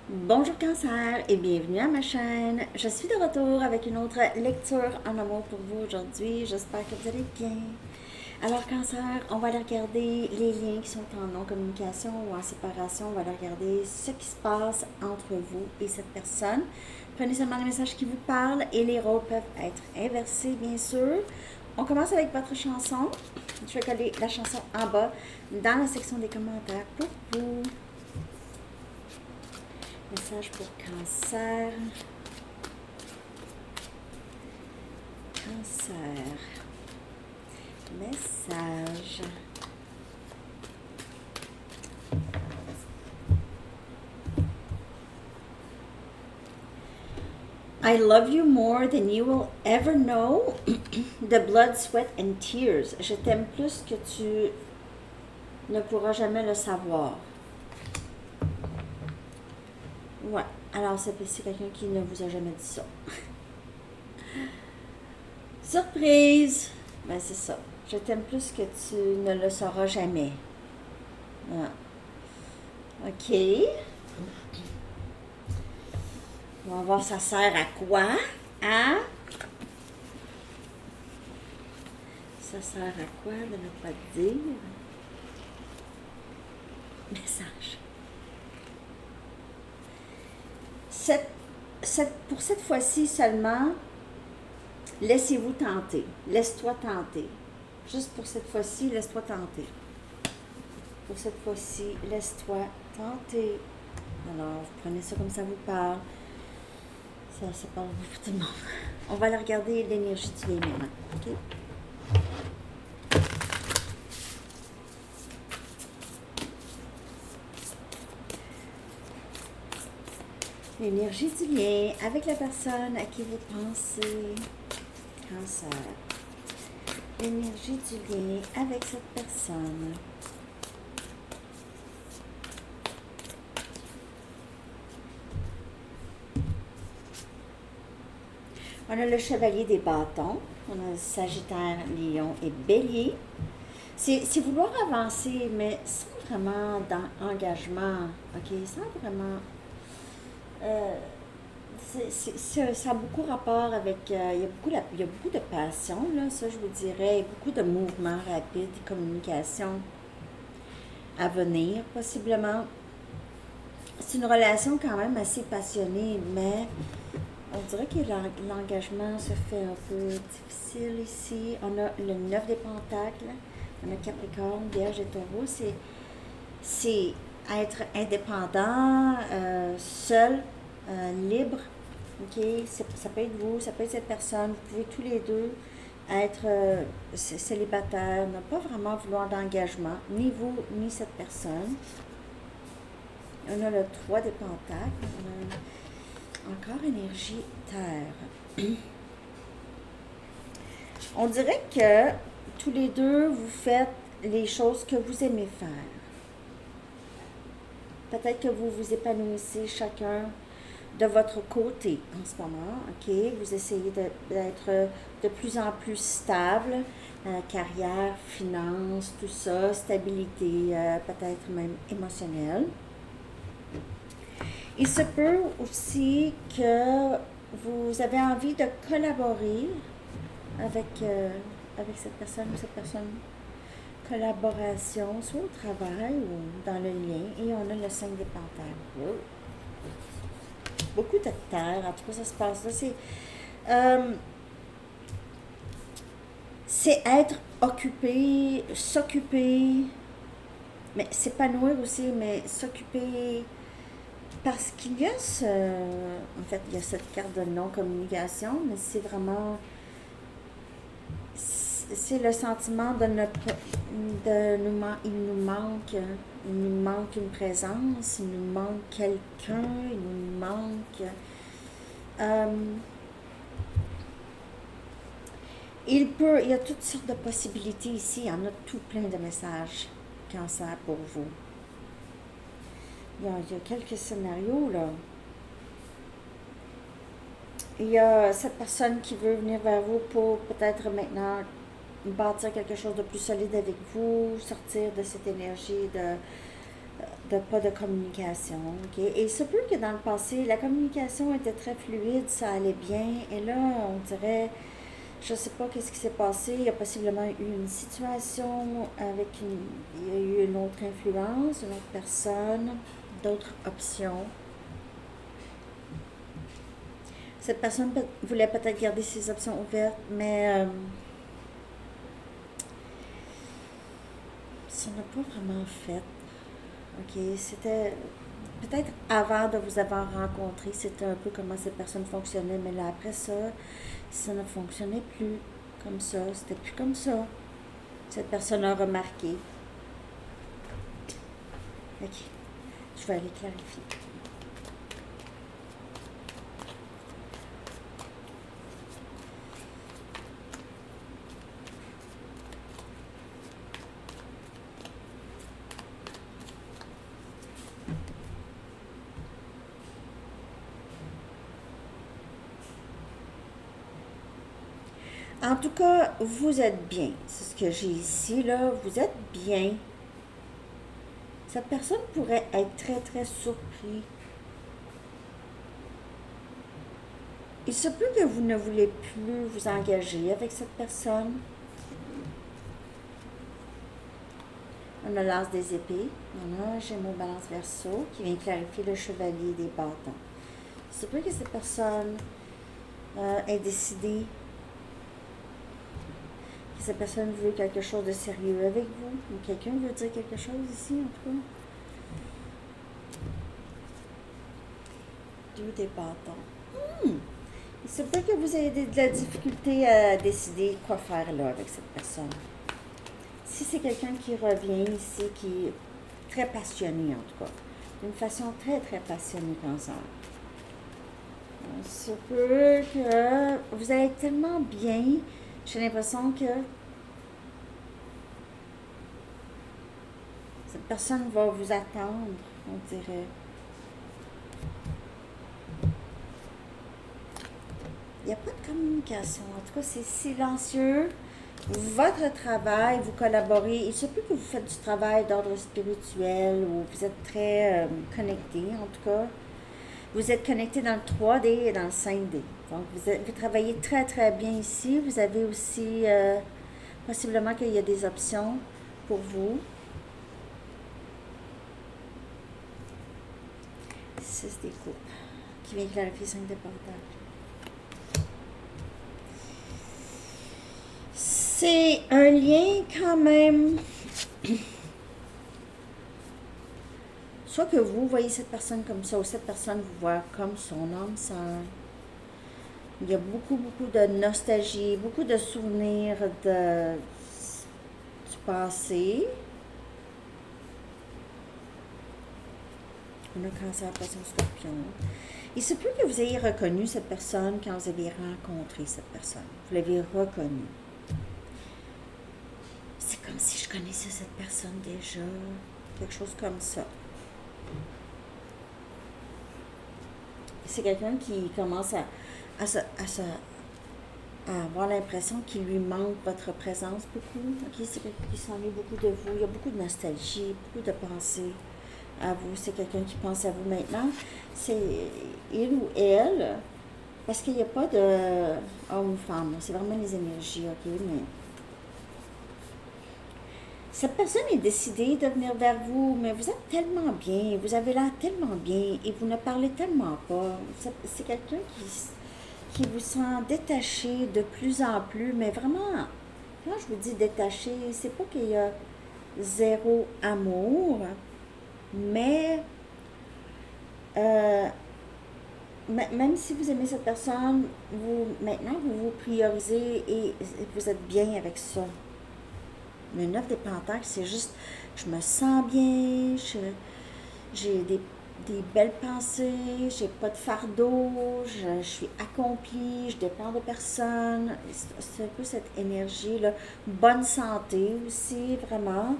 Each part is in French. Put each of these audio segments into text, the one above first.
Bonjour Cancer et bienvenue à ma chaîne. Je suis de retour avec une autre lecture en amour pour vous aujourd'hui. J'espère que vous allez bien. Alors Cancer, on va aller regarder les liens qui sont en non-communication ou en séparation. On va aller regarder ce qui se passe entre vous et cette personne. Prenez seulement les messages qui vous parlent et les rôles peuvent être inversés bien sûr. On commence avec votre chanson. Je vais coller la chanson en bas dans la section des commentaires pour vous. Message pour Cancer. Cancer. Message. I love you more than you will ever know. The blood, sweat and tears. Je t'aime plus que tu ne pourras jamais le savoir. Ouais. Alors, c'est quelqu'un qui ne vous a jamais dit ça. Surprise! Ben, c'est ça. Je t'aime plus que tu ne le sauras jamais. Ah. OK. On va voir ça sert à quoi. Hein? Ça sert à quoi de ne pas dire? Message. Pour cette fois-ci seulement, laissez-vous tenter. Laisse-toi tenter. Juste pour cette fois-ci, laisse-toi tenter. Pour cette fois-ci, laisse-toi tenter. Alors, vous prenez ça comme ça vous parle. Ça parle pour tout le monde. On va aller regarder l'énergie du lien maintenant. OK? L'énergie du lien avec la personne à qui vous pensez. Cancer. L'énergie du lien avec cette personne. On a le chevalier des bâtons. On a le Sagittaire, Lion et Bélier. C'est vouloir avancer, mais sans vraiment d'engagement. OK? Sans vraiment... ça a beaucoup rapport avec... il y a beaucoup de passion, là, ça je vous dirais. Beaucoup de mouvements rapides, de communication à venir, possiblement. C'est une relation quand même assez passionnée, mais on dirait que l'engagement se fait un peu difficile ici. On a le 9 des pentacles, on a Capricorne, Vierge et Taureau. C'est être indépendant, seul, libre. OK? Ça peut être vous, ça peut être cette personne. Vous pouvez tous les deux être célibataire, ne pas vraiment vouloir d'engagement, ni vous, ni cette personne. On a le 3 des pentacles. On a encore énergie terre. On dirait que tous les deux, vous faites les choses que vous aimez faire. Peut-être que vous vous épanouissez chacun de votre côté en ce moment. OK? Vous essayez d'être de plus en plus stable. Carrière, finances, tout ça. Stabilité, peut-être même émotionnelle. Il se peut aussi que vous avez envie de collaborer avec, avec cette personne ou cette personne. Collaboration, soit au travail ou dans le lien. Et on a le 5 des pentacles. Beaucoup de terre, en tout cas, ça se passe là. C'est être occupé, s'occuper, mais s'épanouir aussi, mais s'occuper. Parce qu'il y a en fait, il y a cette carte de non-communication, mais c'est vraiment, c'est le sentiment de ne pas, il nous manque une présence, il nous manque quelqu'un, il nous manque, il y a toutes sortes de possibilités ici, il y en a tout plein de messages Cancer pour vous. Il y a quelques scénarios là. Il y a cette personne qui veut venir vers vous pour peut-être maintenant bâtir quelque chose de plus solide avec vous, sortir de cette énergie pas de communication, ok? Et il se peut que dans le passé, la communication était très fluide, ça allait bien, et là, on dirait, je sais pas qu'est-ce qui s'est passé, il y a possiblement eu une situation il y a eu une autre influence, une autre personne, d'autres options. Cette personne voulait peut-être garder ses options ouvertes, mais ça n'a pas vraiment fait. Ok, c'était peut-être avant de vous avoir rencontré, c'était un peu comment cette personne fonctionnait, mais là après ça, ça ne fonctionnait plus comme ça, c'était plus comme ça. Cette personne a remarqué. Ok, je vais aller clarifier. En tout cas, vous êtes bien. C'est ce que j'ai ici, là. Vous êtes bien. Cette personne pourrait être très, très surpris. Il se peut que vous ne voulez plus vous engager avec cette personne. On a l'as des épées. On a Gémeaux, Balance, Verseau qui vient clarifier le chevalier des bâtons. Il se peut que cette personne ait décidé que cette personne veut quelque chose de sérieux avec vous. Ou quelqu'un veut dire quelque chose ici, en tout cas. Deux des bâtons. Il se peut que vous ayez de la difficulté à décider quoi faire là avec cette personne. Si c'est quelqu'un qui revient ici, qui est très passionné en tout cas, d'une façon très très passionnée cancer. Il se peut que vous allez tellement bien, j'ai l'impression que cette personne va vous attendre, on dirait. Il n'y a pas de communication. En tout cas, c'est silencieux. Votre travail, vous collaborez. Il se peut que vous faites du travail d'ordre spirituel ou vous êtes très connecté, en tout cas. Vous êtes connecté dans le 3D et dans le 5D. Donc, vous travaillez très, très bien ici. Vous avez aussi, possiblement qu'il y a des options pour vous. 6 des coupes, qui vient clarifier 5 de partage. C'est un lien quand même. Soit que vous voyez cette personne comme ça, ou cette personne vous voit comme son âme sœur. Il y a beaucoup, beaucoup de nostalgie, beaucoup de souvenirs du passé. On a Cancer, Poisson, Scorpion. Il se peut que vous ayez reconnu cette personne quand vous avez rencontré cette personne. Vous l'avez reconnue. C'est comme si je connaissais cette personne déjà. Quelque chose comme ça. C'est quelqu'un qui commence à avoir l'impression qu'il lui manque votre présence beaucoup. Okay? C'est quelqu'un qui s'ennuie beaucoup de vous. Il y a beaucoup de nostalgie, beaucoup de pensées à vous. C'est quelqu'un qui pense à vous maintenant. C'est il ou elle, parce qu'il n'y a pas de homme ou femme. C'est vraiment les énergies, ok? Mais cette personne est décidée de venir vers vous, mais vous êtes tellement bien, vous avez l'air tellement bien et vous ne parlez tellement pas. C'est quelqu'un qui vous sent détaché de plus en plus, mais vraiment, quand je vous dis détaché, c'est pas qu'il y a zéro amour, mais même si vous aimez cette personne, maintenant vous priorisez et vous êtes bien avec ça. Le 9 des Pentacles, c'est juste, je me sens bien, j'ai des belles pensées, j'ai pas de fardeau, je suis accomplie, je dépends de personne. C'est un peu cette énergie-là. Bonne santé aussi, vraiment.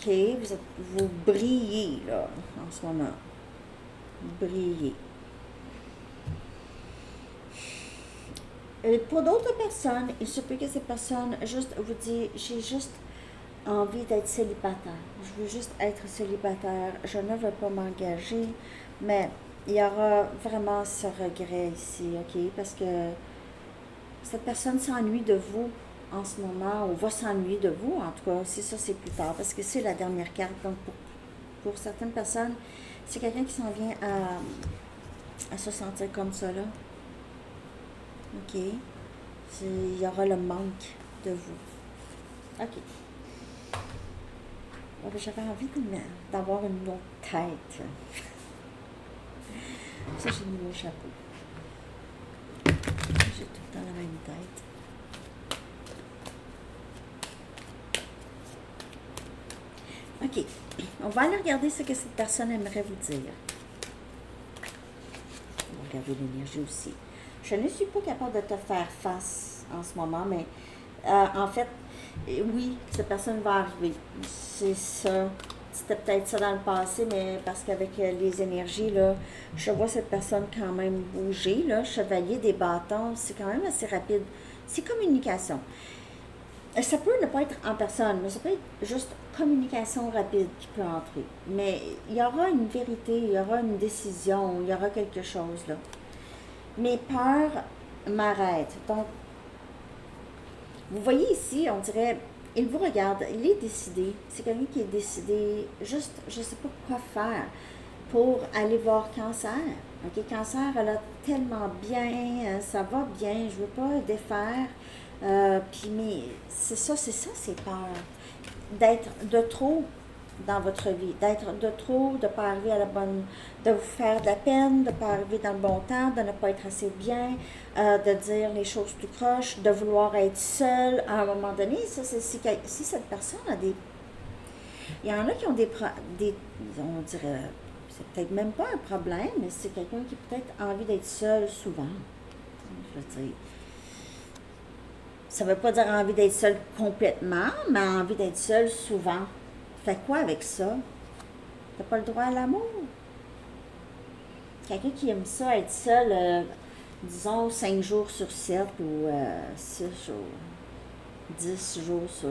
Ok, vous brillez, là, en ce moment. Brillez. Pour d'autres personnes, il se peut que ces personnes juste vous disent, j'ai juste envie d'être célibataire. Je veux juste être célibataire. Je ne veux pas m'engager, mais il y aura vraiment ce regret ici, OK? Parce que cette personne s'ennuie de vous en ce moment, ou va s'ennuyer de vous, en tout cas. C'est ça, c'est plus tard, parce que c'est la dernière carte. Donc, pour certaines personnes, c'est quelqu'un qui s'en vient à se sentir comme ça, là. OK? Il y aura le manque de vous. OK. Oh, ben, j'avais envie d'avoir une autre tête. Ça, j'ai mis mon chapeau. J'ai tout le temps la même tête. OK. On va aller regarder ce que cette personne aimerait vous dire. On va regarder l'énergie aussi. Je ne suis pas capable de te faire face en ce moment, mais en fait, oui, cette personne va arriver. C'est ça. C'était peut-être ça dans le passé, mais parce qu'avec les énergies, là, je vois cette personne quand même bouger. Là, chevalier des bâtons, c'est quand même assez rapide. C'est communication. Ça peut ne pas être en personne, mais ça peut être juste communication rapide qui peut entrer. Mais il y aura une vérité, il y aura une décision, il y aura quelque chose là. Mes peurs m'arrêtent. Donc, vous voyez ici, on dirait, il vous regarde, il est décidé. C'est quelqu'un qui est décidé, juste, je ne sais pas quoi faire pour aller voir Cancer. OK, Cancer, elle a tellement bien, ça va bien, je ne veux pas défaire. Puis, mais c'est ça, c'est peur. D'être de trop dans votre vie, d'être de trop, de ne pas arriver à la bonne, de vous faire de la peine, de ne pas arriver dans le bon temps, de ne pas être assez bien, de dire les choses tout croche, de vouloir être seul à un moment donné. Ça, si cette personne a des... Il y en a qui ont des on dirait, c'est peut-être même pas un problème, mais c'est quelqu'un qui peut-être a envie d'être seul souvent. Je veux dire, ça ne veut pas dire envie d'être seul complètement, mais envie d'être seul souvent. Fais quoi avec ça? T'as pas le droit à l'amour. Quelqu'un qui aime ça, être seul, disons, 5 jours sur 7 ou 6 jours, 10 jours sur...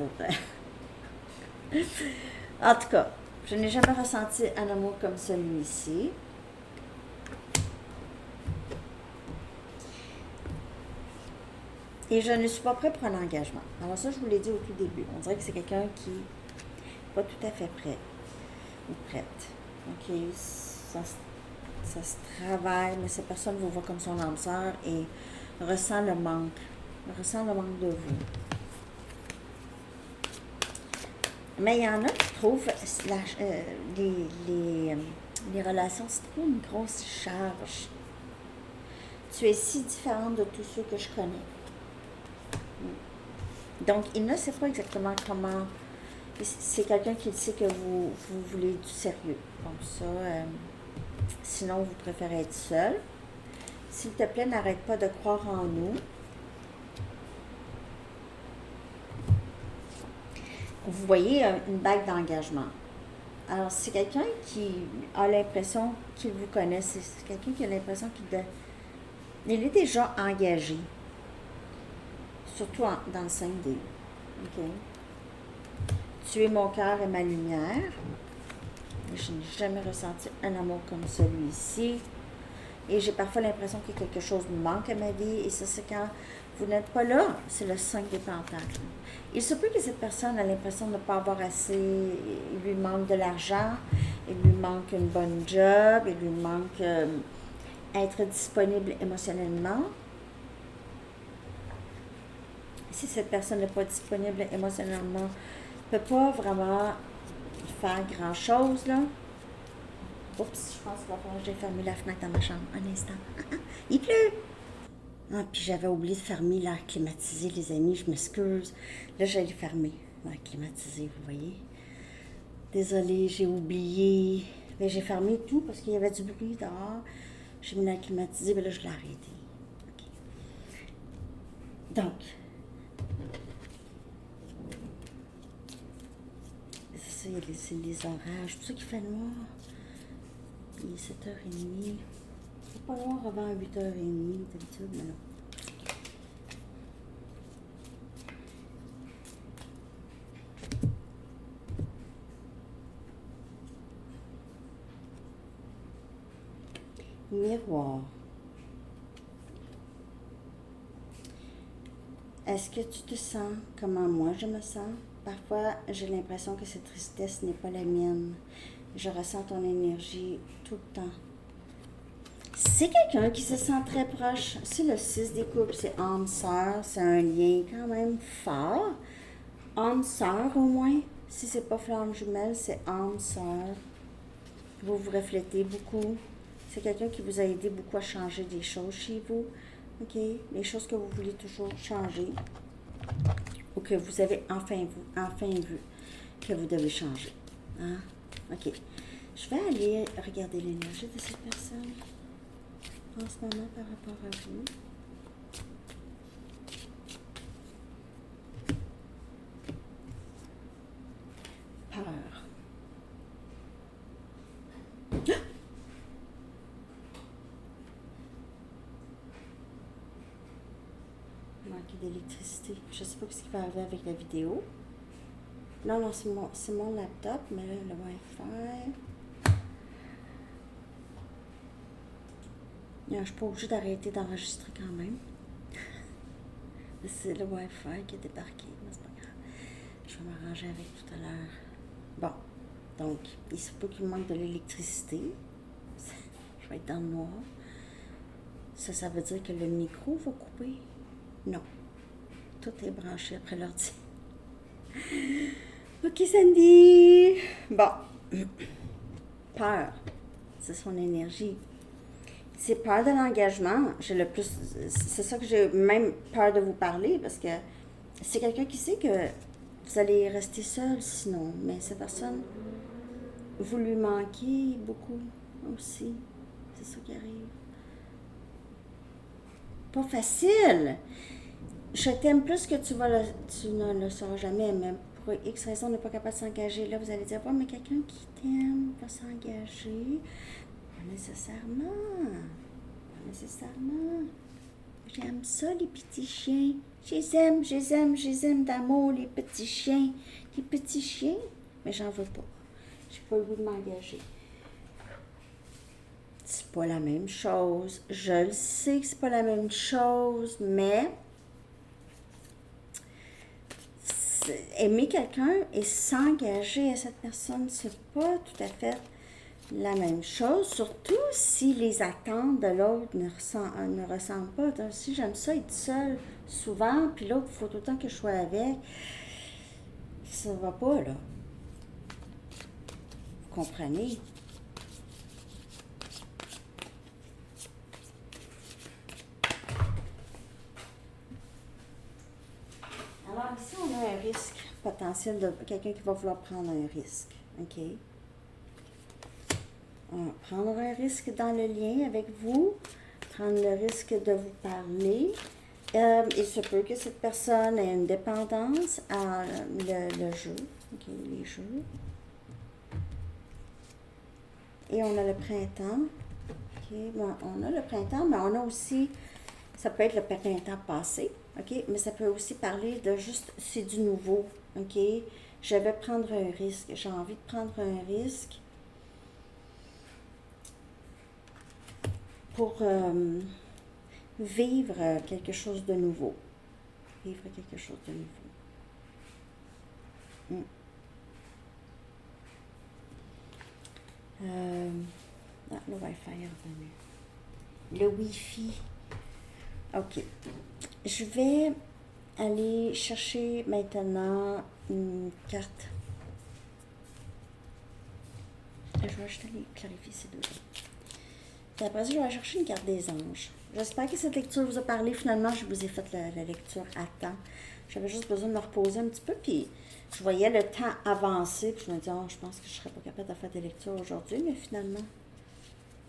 En tout cas, je n'ai jamais ressenti un amour comme celui-ci. Et je ne suis pas prête pour un engagement. Alors ça, je vous l'ai dit au tout début. On dirait que c'est quelqu'un qui n'est pas tout à fait prêt ou prête. OK, ça se travaille, mais cette personne vous voit comme son âme sœur et ressent le manque de vous. Mais il y en a qui trouvent les relations, c'est trop une grosse charge. Tu es si différente de tous ceux que je connais. Donc, il ne sait pas exactement comment... C'est quelqu'un qui sait que vous voulez du sérieux. Comme ça, sinon, vous préférez être seul. S'il te plaît, n'arrête pas de croire en nous. Vous voyez une bague d'engagement. Alors, c'est quelqu'un qui a l'impression qu'il vous connaît. C'est quelqu'un qui a l'impression il est déjà engagé. Surtout dans le 5D. OK. Tu es mon cœur et ma lumière. Je n'ai jamais ressenti un amour comme celui-ci. Et j'ai parfois l'impression que quelque chose me manque à ma vie. Et ça, c'est quand vous n'êtes pas là. C'est le 5 des pentacles. Il se peut que cette personne a l'impression de ne pas avoir assez. Il lui manque de l'argent. Il lui manque une bonne job. Il lui manque être disponible émotionnellement. Si cette personne n'est pas disponible émotionnellement, ne peut pas vraiment faire grand-chose, là. Oups, je pense qu'il va falloir que j'ai fermé la fenêtre dans ma chambre. Un instant. Il pleut! Ah, puis j'avais oublié de fermer l'air climatisé, les amis. Je m'excuse. Là, j'allais fermer l'air climatisé, vous voyez. Désolée, j'ai oublié. Mais j'ai fermé tout parce qu'il y avait du bruit dehors. J'ai mis l'air climatisé, mais là, je l'ai arrêté. Okay. Donc, c'est ça, c'est les orages. C'est pour ça qu'il fait noir. Il est 7h30. Il n'est pas noir avant 8h30 d'habitude, mais non. Miroir. Est-ce que tu te sens comment moi je me sens? Parfois, j'ai l'impression que cette tristesse n'est pas la mienne. Je ressens ton énergie tout le temps. C'est quelqu'un qui se sent très proche. C'est le 6 des coupes, c'est âme-sœur. C'est un lien quand même fort. Âme-sœur au moins. Si c'est pas flamme jumelle, c'est âme-sœur. Vous vous reflétez beaucoup. C'est quelqu'un qui vous a aidé beaucoup à changer des choses chez vous. OK? Les choses que vous voulez toujours changer. Ou que vous avez enfin vu que vous devez changer. Hein? OK. Je vais aller regarder l'énergie de cette personne en ce moment par rapport à vous. Peur. Manque d'électricité. Je ne sais pas ce qui va arriver avec la vidéo. Non, c'est mon laptop, mais là, le Wi-Fi. Non, je ne suis pas obligée d'arrêter d'enregistrer quand même. C'est le Wi-Fi qui est débarqué, mais c'est pas grave. Je vais m'arranger avec tout à l'heure. Bon, donc, il se peut qu'il manque de l'électricité. Je vais être dans le noir. Ça veut dire que le micro va couper? Non. Tout est branché après l'ordi. OK, Sandy. Bon. Peur. C'est son énergie. C'est peur de l'engagement. C'est ça que j'ai même peur de vous parler parce que c'est quelqu'un qui sait que vous allez rester seul sinon. Mais cette personne, vous lui manquez beaucoup aussi. C'est ça qui arrive. Pas facile. Je t'aime plus que tu ne le sauras jamais, mais pour X raison, on n'est pas capable de s'engager. Là, vous allez dire, mais quelqu'un qui t'aime va s'engager. Pas nécessairement. Pas nécessairement. J'aime ça, les petits chiens. Je les aime d'amour, les petits chiens. Les petits chiens, mais j'en veux pas. J'ai pas le goût de m'engager. C'est pas la même chose. Je le sais que c'est pas la même chose, mais aimer quelqu'un et s'engager à cette personne, c'est pas tout à fait la même chose, surtout si les attentes de l'autre ne ressemblent pas. Donc, si j'aime ça être seule souvent, puis l'autre, il faut tout le temps que je sois avec, ça va pas, là. Vous comprenez? Alors ici, on a un risque potentiel de quelqu'un qui va vouloir prendre un risque. OK? Prendre un risque dans le lien avec vous, prendre le risque de vous parler. Il se peut que cette personne ait une dépendance à le jeu, OK, les jeux. Et on a le printemps. OK, bon, on a le printemps, mais on a aussi, ça peut être le printemps passé, OK, mais ça peut aussi parler de juste, c'est du nouveau, OK. Je vais prendre un risque, j'ai envie de prendre un risque pour vivre quelque chose de nouveau. Vivre quelque chose de nouveau. Le Wi-Fi est revenu. Le Wi-Fi. OK. Je vais aller chercher maintenant une carte. Je vais juste aller clarifier ces deux-là. Et après ça, je vais aller chercher une carte des anges. J'espère que cette lecture vous a parlé. Finalement, je vous ai fait la lecture à temps. J'avais juste besoin de me reposer un petit peu, puis je voyais le temps avancer, puis je me disais, je pense que je ne serais pas capable de faire des lectures aujourd'hui, mais finalement,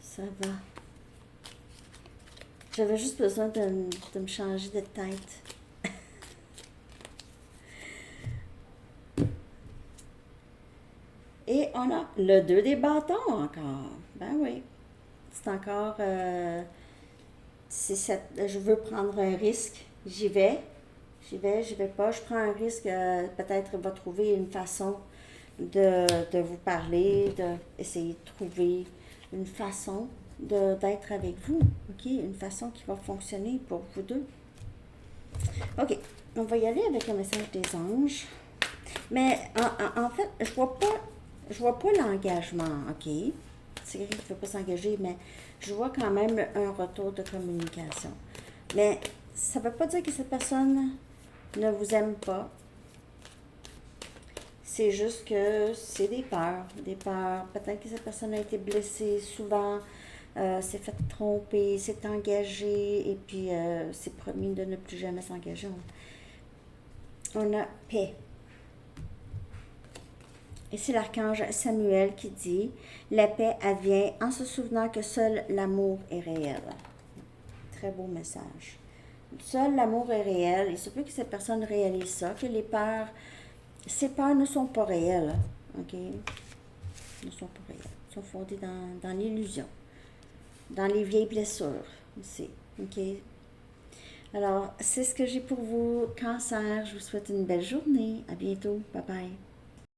ça va. J'avais juste besoin de me changer de tête. Et on a le 2 des bâtons encore. Ben oui. C'est encore... je veux prendre un risque. J'y vais pas. Je prends un risque. Peut-être va trouver une façon de vous parler, d'essayer de trouver une façon d'être avec vous, ok? Une façon qui va fonctionner pour vous deux. Ok, on va y aller avec le message des anges. Mais en fait, je vois pas l'engagement, ok? C'est quelqu'un qui ne veut pas s'engager, mais je vois quand même un retour de communication. Mais ça ne veut pas dire que cette personne ne vous aime pas. C'est juste que c'est des peurs, des peurs. Peut-être que cette personne a été blessée souvent, s'est fait tromper, s'est engagée et puis s'est promis de ne plus jamais s'engager. On a paix. Et c'est l'archange Samuel qui dit, la paix advient en se souvenant que seul l'amour est réel. Très beau message. Seul l'amour est réel. Il se peut que cette personne réalise ça, que les peurs, ces peurs ne sont pas réelles. Ok? Ne sont pas réelles. Elles sont fondées dans l'illusion, dans les vieilles blessures aussi. Ok? Alors, c'est ce que j'ai pour vous, Cancer. Je vous souhaite une belle journée. À bientôt. Bye bye.